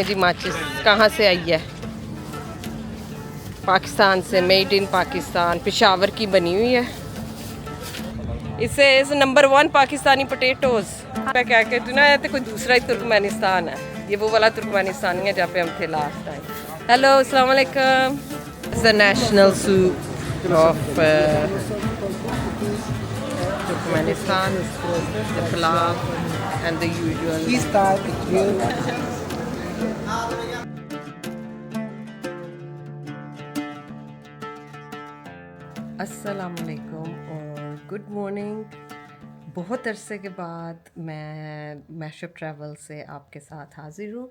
जी माचिस कहाँ से आई है? पाकिस्तान से, मेड इन पाकिस्तान, पेशावर की बनी हुई है। इसे इस नंबर 1 पाकिस्तानी पोटैटोज। मैं क्या कहती हूँ ना, ये तो कोई दूसरा ही तुर्कमेनिस्तान है। ये वो वाला तुर्कमेनिस्तान है जहाँ पे हम थे लास्ट टाइम। हेलो, अस्सलाम वालेकुम। It's the national soup of Turkmenistan, the pulao and the usual. अस्सलामुअलैकुम और गुड मॉर्निंग। बहुत अरसे के बाद मैं मैशअप ट्रैवल से आपके साथ हाज़िर हूँ।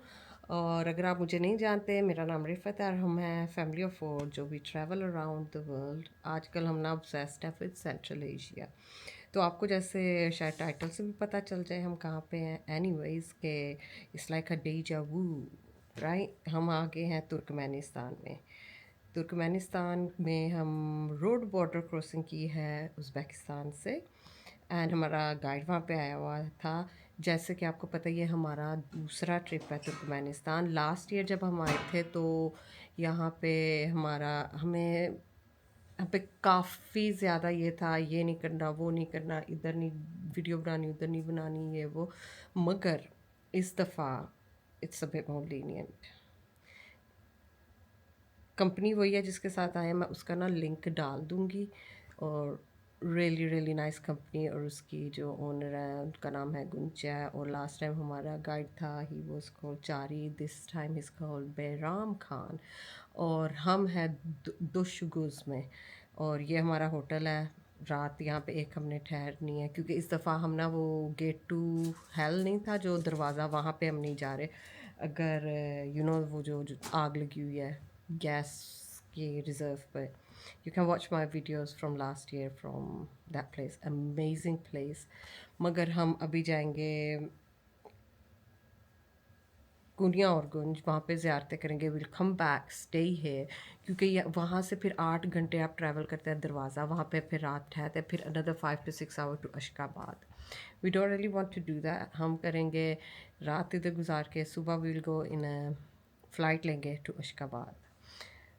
और अगर आप मुझे नहीं जानते, मेरा नाम रिफ़त है और हम हैं फैमिली ऑफ 4 जो भी ट्रैवल अराउंड द वर्ल्ड। आजकल हम ना ऑब्सेस्ड हैं विद सेंट्रल एशिया। तो आपको जैसे शायद टाइटल से भी पता चल जाए हम कहाँ पे हैं। एनीवेज़ के it's like a deja vu, right. हम आ गए हैं तुर्कमेनिस्तान में। तुर्कमेनिस्तान में हम रोड बॉर्डर क्रॉसिंग की है उज़्बेकिस्तान से। एंड हमारा गाइड वहाँ पे आया हुआ था। जैसे कि आपको पता ही है, हमारा दूसरा ट्रिप है तुर्कमेनिस्तान। लास्ट ईयर जब हम आए थे तो यहाँ पे हमें यहाँ पे काफ़ी ज़्यादा ये था, ये नहीं करना, वो नहीं करना, इधर नहीं वीडियो बनानी, उधर नहीं बनानी, ये वो। मगर इस दफ़ा it's a bit more lenient. Company वही है जिसके साथ आए हैं, मैं उसका ना लिंक डाल दूँगी। और रियली रियली नाइस कंपनी। और उसकी जो ओनर है उनका नाम है गुंजा। और लास्ट टाइम हमारा गाइड था, he was called Chari, this time is called Bairam Khan. और हम हैं दुशगुज में। और ये हमारा होटल है। रात यहाँ पे एक हमने ठहरनी है क्योंकि इस दफ़ा हम ना वो गेट टू हेल नहीं था जो दरवाज़ा, वहाँ पे हम नहीं जा रहे। अगर वो जो आग लगी हुई है गैस के रिज़र्व पे, you can watch my videos from last year from that place, amazing place. मगर हम अभी जाएंगे कुनिया और गुंज, वहाँ पे ज़ियारतें करेंगे। विल कम बैक स्टे है क्योंकि वहाँ से फिर 8 घंटे आप ट्रैवल करते हैं दरवाज़ा, वहाँ पे फिर रात ठहरते हैं, फिर another 5 to 6 hour to Ashgabat. We don't really want to do that. हम करेंगे रात इधर गुजार के सुबह विल गो इन फ़्लाइट लेंगे to Ashgabat.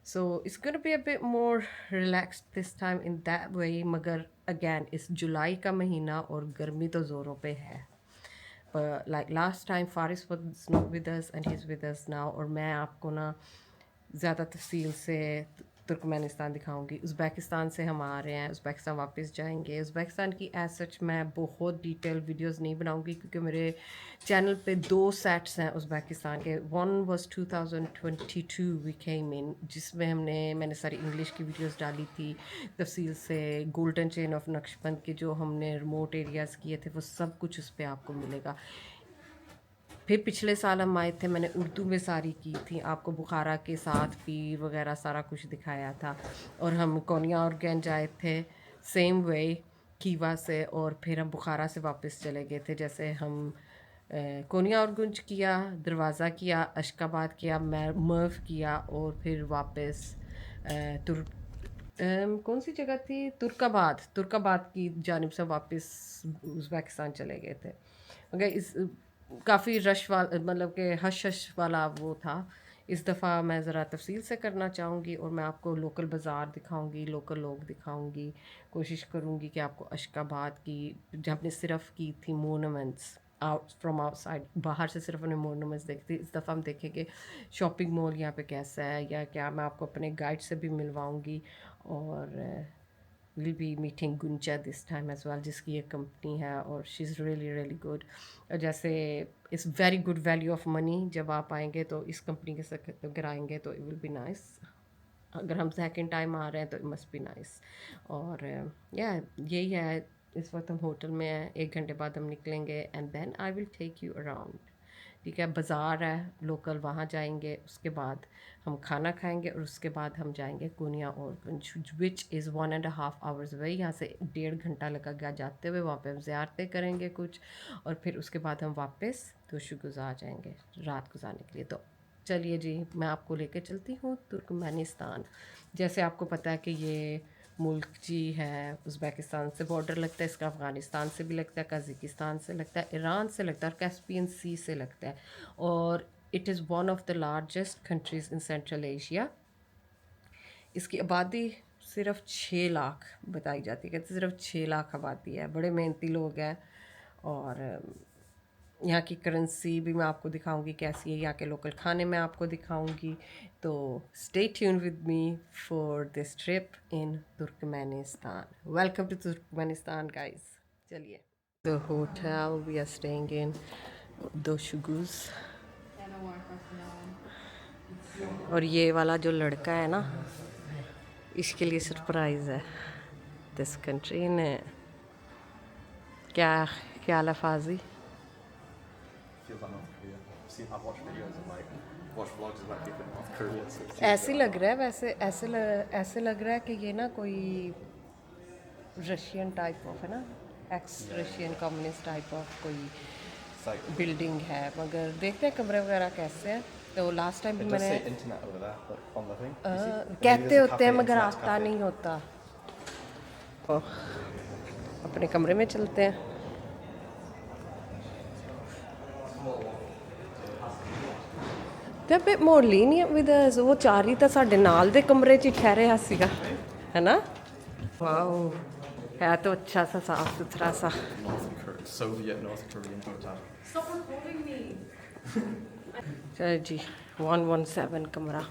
So it's going to be a bit more relaxed this time in that way. मगर again इस जुलाई का महीना और गर्मी तो ज़ोरों पे है। But like last time Faris was not with us and he's with us now। और मैं आपको ना ज़्यादा तफसील से तुर्कमेनिस्तान दिखाऊंगी। उज़्बेकिस्तान से हम आ रहे हैं, उज़्बेकिस्तान वापस जाएंगे। उज़्बेकिस्तान की एज सच मैं बहुत डिटेल वीडियोस नहीं बनाऊंगी क्योंकि मेरे चैनल पे 2 सेट्स हैं उज़्बेकिस्तान के। वन वाज 2022 वी केम इन, जिसमें मैंने सारी इंग्लिश की वीडियोस डाली थी तफसील से। गोल्डन चेन ऑफ नक्शबंद के जो हमने रिमोट एरियाज़ किए थे वो सब कुछ उस पर आपको मिलेगा। फिर पिछले साल हम आए थे, मैंने उर्दू में सारी की थी, आपको बुखारा के साथ पीर वगैरह सारा कुछ दिखाया था। और हम कोनिया और गंज आए थे सेम वे कीवा से। और फिर हम बुखारा से वापस चले गए थे। जैसे हम कोनिया और गुंज किया, दरवाज़ा किया, अशकाबाद किया, मर्व किया और फिर वापस तुर्क कौन सी जगह थी, तुर्काबाद की जानिब से वापस उज़्बेकिस्तान चले गए थे। मगर इस काफ़ी रश वाला, मतलब कि हश हश वाला वो था। इस दफ़ा मैं ज़रा तफसील से करना चाहूँगी और मैं आपको लोकल बाज़ार दिखाऊँगी, लोकल लोग दिखाऊँगी। कोशिश करूँगी कि आपको अशकाबाद की, जो हमने सिर्फ की थी मोनूमेंट्स आउट फ्रॉम आउटसाइड, बाहर से सिर्फ उन्हें मोनूमेंट्स देखती, इस दफ़ा हम देखेंगे शॉपिंग मॉल यहाँ पे कैसा है या क्या। मैं आपको अपने गाइड से भी मिलवाऊँगी। और will be meeting Gunja this time as well, जिसकी ये कंपनी है और she is really really good. जैसे it's very good value of money. जब आप आएंगे तो इस कंपनी के साथ अगर आएंगे तो इट विल बी नाइस। अगर हम सेकंड टाइम आ रहे हैं तो इट मस्ट बी नाइस। और या यही है, इस वक्त हम होटल में हैं, 1 घंटे बाद हम निकलेंगे and then I will take you around. ठीक है, बाज़ार है लोकल, वहाँ जाएंगे, उसके बाद हम खाना खाएंगे और उसके बाद हम जाएंगे कुनिया और विच इज़ 1.5 आवर्स अवे। यहाँ से 1.5 घंटा लगेगा जाते हुए। वहाँ पे हम ज़ियारतें करेंगे कुछ और फिर उसके बाद हम वापस तुर्कगुज़ा जाएंगे रात गुजारने के लिए। तो चलिए जी, मैं आपको लेके चलती हूँ तुर्कमेनिस्तान। जैसे आपको पता है कि ये मुल्क जी है, उज़्बेकिस्तान से बॉर्डर लगता है, इसका अफ़गानिस्तान से भी लगता है, कज़ाकिस्तान से लगता है, ईरान से लगता है और कैस्पियन सी से लगता है। और It is one of the largest countries in Central Asia. इसकी आबादी सिर्फ 6 लाख बताई जाती है, कहते सिर्फ 6 लाख आबादी है, बड़े मेहनती लोग हैं। और यहाँ की करेंसी भी मैं आपको दिखाऊंगी कैसी है, यहाँ के लोकल खाने मैं आपको दिखाऊंगी। तो stay tune with me for this trip in Turkmenistan. Welcome to Turkmenistan guys. चलिए, the hotel we are staying in Dashoguz. और ये वाला जो लड़का है ना, इसके लिए सरप्राइज़ है। दिस कंट्री ने क्या क्या लफाजी ऐसे लग रहा है, वैसे ऐसे लग रहा है कि ये ना कोई रशियन टाइप ऑफ है ना, x Russian communist type of कोई बिल्डिंग है, मगर देखते हैं कमरे वगैरह कैसे हैं। तो लास्ट टाइम भी मैंने कहते होते हैं मगर आता नहीं होता। अपने कमरे में चलते हैं। They're a bit more lenient with us. वो चार ही ਤਾਂ ਸਾਡੇ ਨਾਲ ਦੇ ਕਮਰੇ 'ਚ ਹੀ ਠਹਿਰਿਆ ਸੀਗਾ, है ना? वाओ, है तो अच्छा सा साफ सुथरा सा। Soviet North Korean hotel. Stop recording me. चलो जी, 117 कमरा।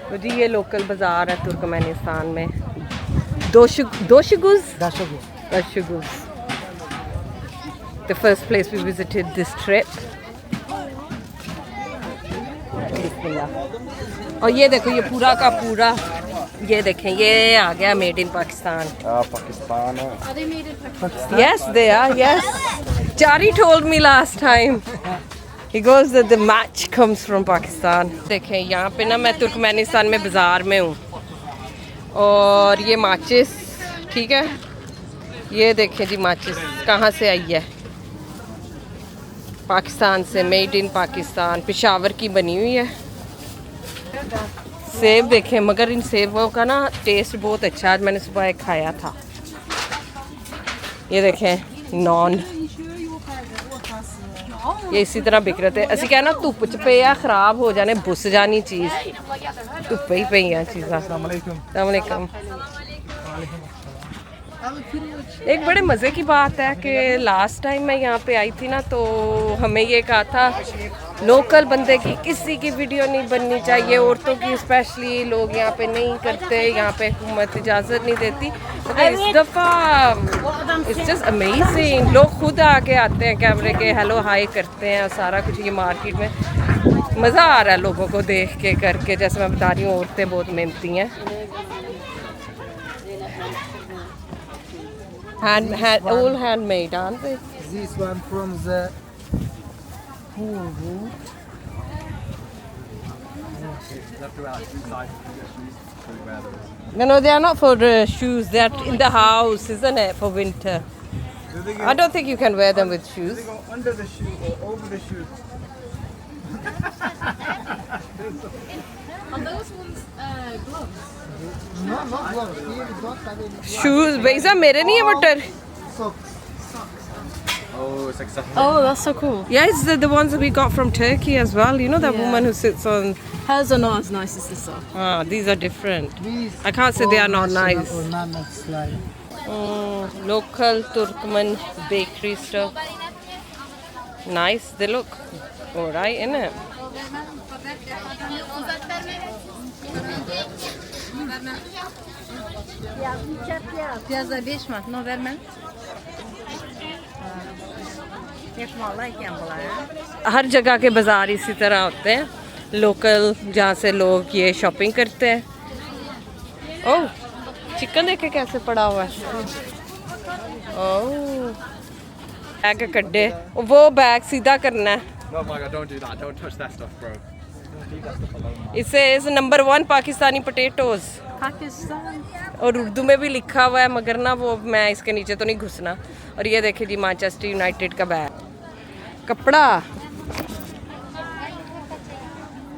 तो जी ये लोकल बाज़ार है तुर्कमेनिस्तान में, दोशुगुज। The first place we visited this trip. और ये देखो, ये पूरा का पूरा, ये देखें, ये आ गया made in Pakistan. Pakistan. Are they made in Pakistan? Yes, they are. Yes, Chari told me last time. He goes that the match comes from Pakistan. देखें यहाँ पे ना, मैं तुर्कमेनिस्तान में बाज़ार में हूँ, और ये माचिस, ठीक है, ये देखें जी, माचिस कहाँ से आई है? पाकिस्तान से, मेड इन पाकिस्तान, पेशावर की बनी हुई है। सेब देखें, मगर इन सेबों का ना टेस्ट बहुत अच्छा है, आज मैंने सुबह एक खाया था। ये देखें नॉन, ये इसी तरह बिक रहे थे। ਅਸੀਂ कहना धुप च पे आ, खराब हो जाने, बुस जानी चीज़, धुप्पे ही पई हैं चीज़ां। अस्सलाम वालेकुम। एक बड़े मज़े की बात है कि लास्ट टाइम मैं यहाँ पे आई थी ना, तो हमें ये कहा था लोकल बंदे की किसी की वीडियो नहीं बननी चाहिए, औरतों की स्पेशली लोग यहाँ पे नहीं करते, यहाँ पे हुकूमत इजाज़त नहीं देती। मगर इस दफ़ा इट्स जस्ट अमेजिंग, लोग खुद आके आते हैं कैमरे के, हेलो हाय करते हैं, सारा कुछ। ये मार्केट में मज़ा आ रहा है लोगों को देख के करके, जैसे मैं बता रही हूँ, औरतें बहुत मेहनती हैं। all handmade, aren't they? This one from the pool room. No, they are not for shoes. They are in the house, isn't it, for winter? I don't think you can wear them with shoes. They go under the shoe or over the shoe. Are those ones gloves? No, not gloves. Here we don't have any Shoes, भैया मेरे नहीं है butter. socks. Oh, it's like Oh, that's so cool. Yeah, it's the ones that we got from Turkey as well. You know that Yeah. woman who sits on. Hers are not as nice as this one. Ah, these are different. These I can't say they are not national nice. ornaments like Local Turkmen bakery stuff. Nice, they look alright, innit? Piyazda 5 manat, no vermem. 5 manat iken bunlar. हर जगह के बाज़ार इसी तरह होते हैं, local, जहाँ से लोग ये शॉपिंग करते हैं। ओह, चिकन देखे कैसे पड़ा हुआ है। ओह, बैग कड्डे, वो बैग सीधा करना है। Oh my god, don't do that. Don't touch that stuff, bro. Leave that stuff alone, man. It says number 1 Pakistani potatoes, Pakistan. और उर्दू में भी लिखा हुआ है, मगर ना वो मैं इसके नीचे तो नहीं घुसना। और ये देखिए जी, मैनचेस्टर यूनाइटेड का बैग, कपड़ा,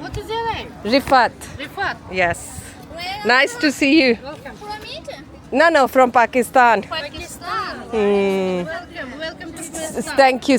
What is your name? Rifat. Rifat. Yes. Nice to see you. From India? No, from Pakistan. Pakistan. Welcome to Pakistan. Thank you.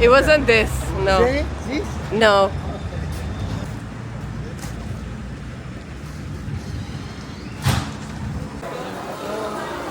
It wasn't this. No. No.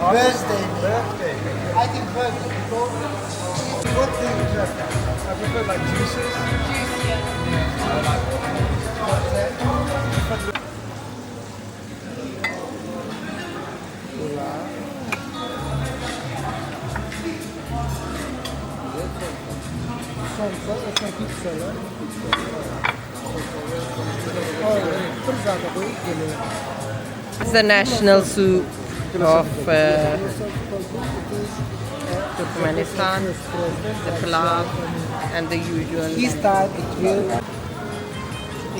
Birthday. I think birthday. What thing is that? I prefer like juices. It's the national soup of Turkmenistan, the pulao and the usual.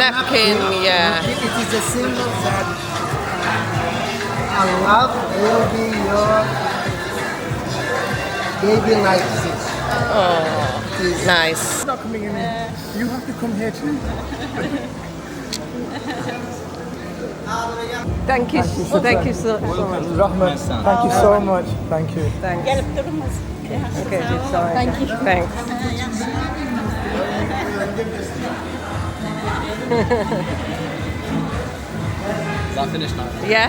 Napkin, yeah. It is a symbol that Allah will be your baby like this. Oh, nice. Not coming in. You have to come here too. Thank you so much. Rahman, thank you so much. Thank you. Thanks. Okay, sorry. Thank you. Thanks. Is that finished now? Yeah.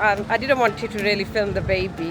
I didn't want you to really film the baby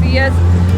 see us.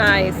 nice.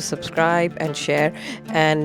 to subscribe and share and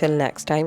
till next time